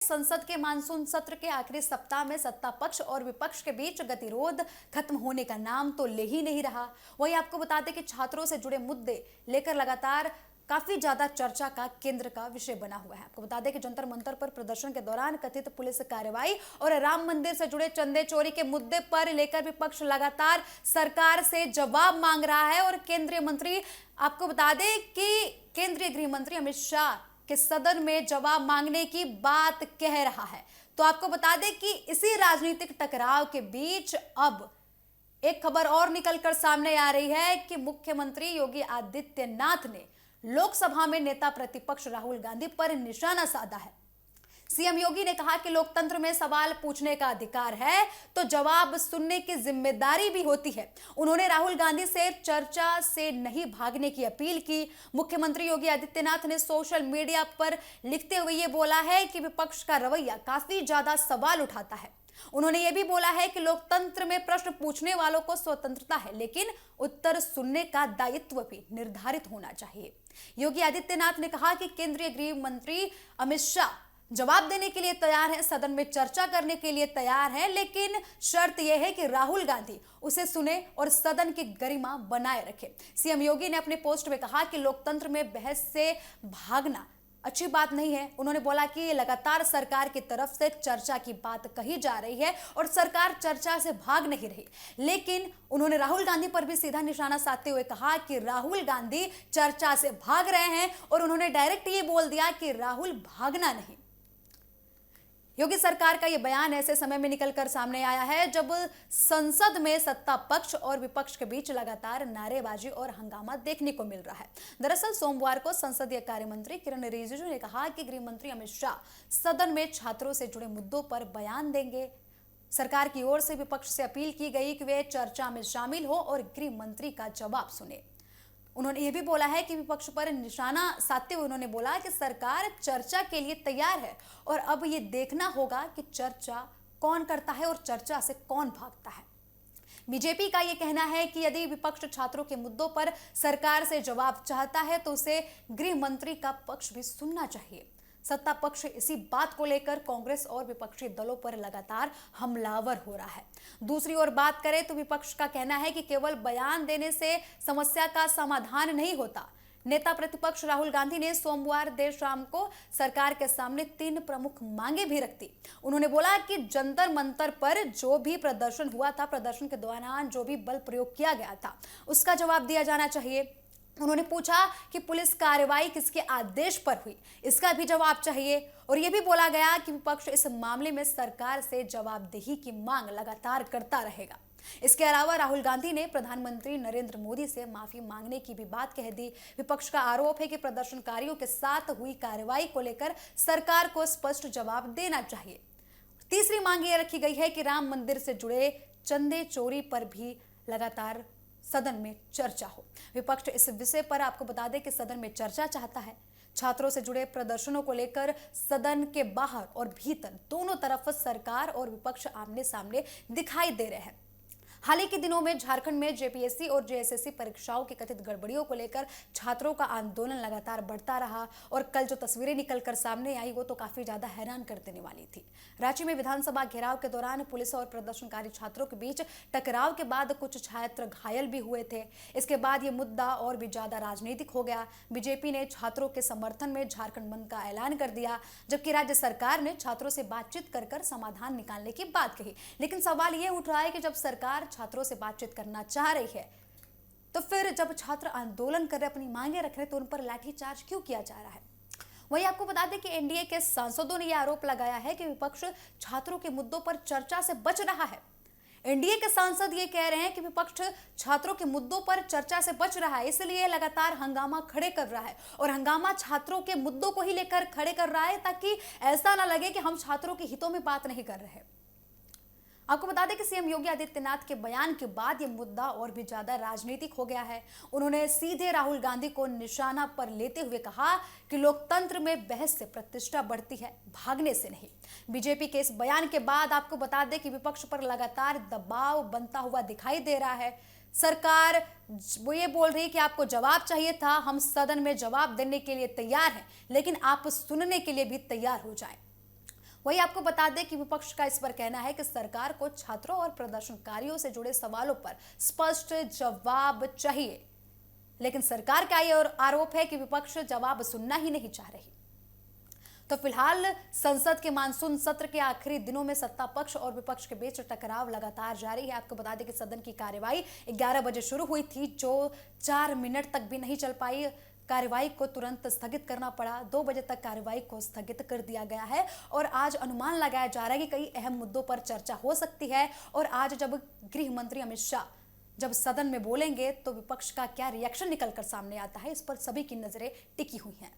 संसद के मानसून सत्र के आखिरी सप्ताह में सत्ता पक्ष और विपक्ष के बीच गतिरोध खत्म होने का नाम तो ले ही नहीं रहा। वहीं आपको बता दें कि छात्रों से जुड़े मुद्दे लेकर लगातार काफी ज्यादा चर्चा का केंद्र का विषय बना हुआ है। आपको बता दें कि जंतर मंतर पर प्रदर्शन के दौरान कथित पुलिस कार्रवाई और राम मंदिर से जुड़े चंदे चोरी के मुद्दे पर लेकर विपक्ष लगातार सरकार से जवाब मांग रहा है। और केंद्रीय मंत्री, आपको बता दें कि केंद्रीय गृह मंत्री अमित शाह के सदन में जवाब मांगने की बात कह रहा है। तो आपको बता दें कि इसी राजनीतिक टकराव के बीच अब एक खबर और निकलकर सामने आ रही है कि मुख्यमंत्री योगी आदित्यनाथ ने लोकसभा में नेता प्रतिपक्ष राहुल गांधी पर निशाना साधा है। सीएम योगी ने कहा कि लोकतंत्र में सवाल पूछने का अधिकार है तो जवाब सुनने की जिम्मेदारी भी होती है। उन्होंने राहुल गांधी से चर्चा से नहीं भागने की अपील की। मुख्यमंत्री योगी आदित्यनाथ ने सोशल मीडिया पर लिखते हुए ये बोला है कि विपक्ष का रवैया काफी ज्यादा सवाल उठाता है। उन्होंने ये भी बोला है कि लोकतंत्र में प्रश्न पूछने वालों को स्वतंत्रता है, लेकिन उत्तर सुनने का दायित्व भी निर्धारित होना चाहिए। योगी आदित्यनाथ ने कहा कि केंद्रीय गृह मंत्री अमित शाह जवाब देने के लिए तैयार है, सदन में चर्चा करने के लिए तैयार है, लेकिन शर्त यह है कि राहुल गांधी उसे सुने और सदन की गरिमा बनाए रखे। सीएम योगी ने अपने पोस्ट में कहा कि लोकतंत्र में बहस से भागना अच्छी बात नहीं है। उन्होंने बोला कि लगातार सरकार की तरफ से चर्चा की बात कही जा रही है और सरकार चर्चा से भाग नहीं रही, लेकिन उन्होंने राहुल गांधी पर भी सीधा निशाना साधते हुए कहा कि राहुल गांधी चर्चा से भाग रहे हैं और उन्होंने डायरेक्ट ये बोल दिया कि राहुल भागना नहीं। योगी सरकार का यह बयान ऐसे समय में निकलकर सामने आया है जब संसद में सत्ता पक्ष और विपक्ष के बीच लगातार नारेबाजी और हंगामा देखने को मिल रहा है। दरअसल सोमवार को संसदीय कार्य मंत्री किरण रिजिजू ने कहा कि गृह मंत्री अमित शाह सदन में छात्रों से जुड़े मुद्दों पर बयान देंगे। सरकार की ओर से विपक्ष से अपील की गई कि वे चर्चा में शामिल हो और गृह मंत्री का जवाब सुने। उन्होंने यह भी बोला है कि विपक्ष पर निशाना साधते हुए उन्होंने बोला कि सरकार चर्चा के लिए तैयार है और अब ये देखना होगा कि चर्चा कौन करता है और चर्चा से कौन भागता है। बीजेपी का यह कहना है कि यदि विपक्ष छात्रों के मुद्दों पर सरकार से जवाब चाहता है तो उसे गृह मंत्री का पक्ष भी सुनना चाहिए। सत्ता पक्ष इसी बात को लेकर कांग्रेस और विपक्षी दलों पर लगातार हमलावर हो रहा है। दूसरी ओर बात करें तो विपक्ष का कहना है कि केवल बयान देने से समस्या का समाधान नहीं होता। नेता प्रतिपक्ष राहुल गांधी ने सोमवार देर शाम को सरकार के सामने 3 प्रमुख मांगे भी रख दी। उन्होंने बोला कि जंतर मंतर पर जो भी प्रदर्शन हुआ था, प्रदर्शन के दौरान जो भी बल प्रयोग किया गया था, उसका जवाब दिया जाना चाहिए। उन्होंने पूछा कि पुलिस कार्रवाई किसके आदेश पर हुई, इसका भी जवाब चाहिए। और यह भी बोला गया कि विपक्ष इस मामले में सरकार से जवाबदेही की मांग लगातार करता रहेगा। इसके अलावा राहुल गांधी ने प्रधानमंत्री नरेंद्र मोदी से माफी मांगने की भी बात कह दी। विपक्ष का आरोप है कि प्रदर्शनकारियों के साथ हुई कार्रवाई को लेकर सरकार को स्पष्ट जवाब देना चाहिए। तीसरी मांग यह रखी गई है कि राम मंदिर से जुड़े चंदे चोरी पर भी लगातार सदन में चर्चा हो। विपक्ष इस विषय पर आपको बता दें कि सदन में चर्चा चाहता है। छात्रों से जुड़े प्रदर्शनों को लेकर सदन के बाहर और भीतर दोनों तरफ सरकार और विपक्ष आमने सामने दिखाई दे रहे हैं। हाल ही के दिनों में झारखंड में जेपीएससी और जेएसएससी परीक्षाओं की कथित गड़बड़ियों को लेकर छात्रों का आंदोलन लगातार बढ़ता रहा और कल जो तस्वीरें निकलकर सामने आई वो तो काफी ज्यादा हैरान कर देने वाली थी। रांची में विधानसभा घेराव के दौरान पुलिस और प्रदर्शनकारी छात्रों के बीच टकराव के बाद कुछ छात्र घायल भी हुए थे। इसके बाद ये मुद्दा और भी ज्यादा राजनीतिक हो गया। बीजेपी ने छात्रों के समर्थन में झारखंड बंद का ऐलान कर दिया, जबकि राज्य सरकार ने छात्रों से बातचीत कर समाधान निकालने की बात कही। लेकिन सवाल ये उठ रहा है कि जब सरकार छात्रों से बातचीत करना चाह रही है तो फिर जब छात्र आंदोलन कर रहे, अपनी मांगे रख रहे, तो उन पर लाठीचार्ज क्यों किया जा रहा है। वहीं आपको बता दें कि एनडीए के सांसदों ने यह आरोप लगाया है कि विपक्ष छात्रों के मुद्दों पर चर्चा से बच रहा है। एनडीए के सांसद ये कह रहे हैं कि विपक्ष छात्रों के मुद्दों पर चर्चा से बच रहा है, इसलिए लगातार हंगामा खड़े कर रहा है और हंगामा छात्रों के मुद्दों को ही लेकर खड़े कर रहा है ताकि ऐसा ना लगे कि हम छात्रों के हितों में बात नहीं कर रहे। आपको बता दें कि सीएम योगी आदित्यनाथ के बयान के बाद यह मुद्दा और भी ज्यादा राजनीतिक हो गया है। उन्होंने सीधे राहुल गांधी को निशाना पर लेते हुए कहा कि लोकतंत्र में बहस से प्रतिष्ठा बढ़ती है, भागने से नहीं। बीजेपी के इस बयान के बाद आपको बता दें कि विपक्ष पर लगातार दबाव बनता हुआ दिखाई दे रहा है। सरकार वो ये बोल रही है कि आपको जवाब चाहिए था, हम सदन में जवाब देने के लिए तैयार हैं, लेकिन आप सुनने के लिए भी तैयार हो जाएं। वही आपको बता दें कि विपक्ष का इस पर कहना है कि सरकार को छात्रों और प्रदर्शनकारियों से जुड़े सवालों पर स्पष्ट जवाब चाहिए, लेकिन सरकार का ये और आरोप है कि विपक्ष जवाब सुनना ही नहीं चाह रही। तो फिलहाल संसद के मानसून सत्र के आखिरी दिनों में सत्ता पक्ष और विपक्ष के बीच टकराव लगातार जारी है। आपको बता दें कि सदन की कार्यवाही 11 बजे शुरू हुई थी, जो 4 मिनट तक भी नहीं चल पाई। कार्यवाही को तुरंत स्थगित करना पड़ा। 2 बजे तक कार्यवाही को स्थगित कर दिया गया है और आज अनुमान लगाया जा रहा है कि कई अहम मुद्दों पर चर्चा हो सकती है। और आज जब गृह मंत्री अमित शाह जब सदन में बोलेंगे तो विपक्ष का क्या रिएक्शन निकलकर सामने आता है, इस पर सभी की नजरें टिकी हुई हैं।